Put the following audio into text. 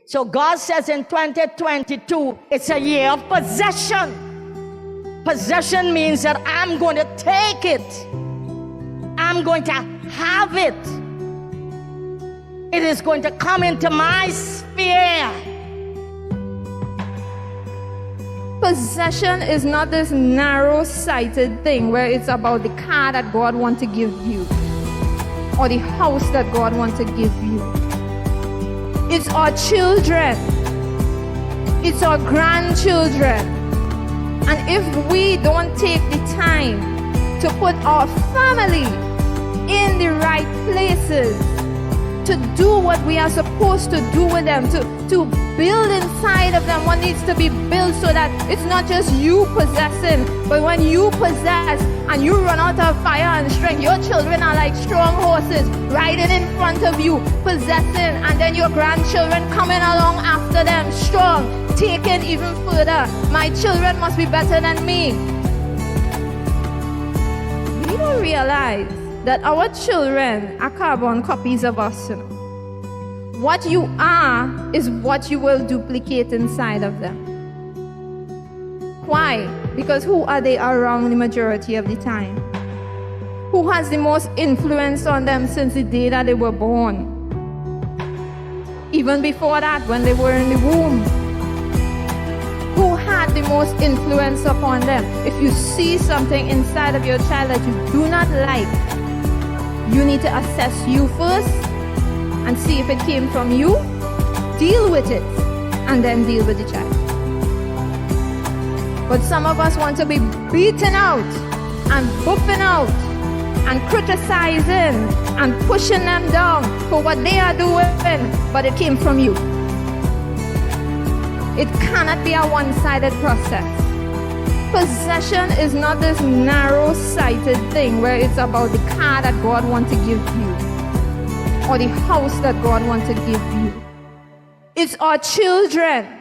So God says in 2022, it's a year of possession. Possession means that I'm going to take it. I'm going to have it. It is going to come into my sphere. Possession is not this narrow-sighted thing where it's about the car that God wants to give you or the house that God wants to give you. It's our children. It's our grandchildren. And if we don't take the time to put our family in the right places, to do what we are supposed to do with them, to build inside of them what needs to be built so that it's not just you possessing, but when you possess and you run out of fire and strength, your children are like strong horses riding in front of you, possessing, and then your grandchildren coming along after them, strong, taking even further. My children must be better than me. We don't realize that our children are carbon copies of us. What you are is what you will duplicate inside of them. Why? Because who are they around the majority of the time? Who has the most influence on them since the day that they were born? Even before that, when they were in the womb. Who had the most influence upon them? If you see something inside of your child that you do not like, you need to assess you first and see if it came from you, deal with it, and then deal with the child. But some of us want to be beaten out and buffing out and criticizing and pushing them down for what they are doing, but it came from you. It cannot be a one-sided process. Possession is not this narrow-sighted thing where it's about the car that God wants to give you or the house that God wants to give you. It's our children.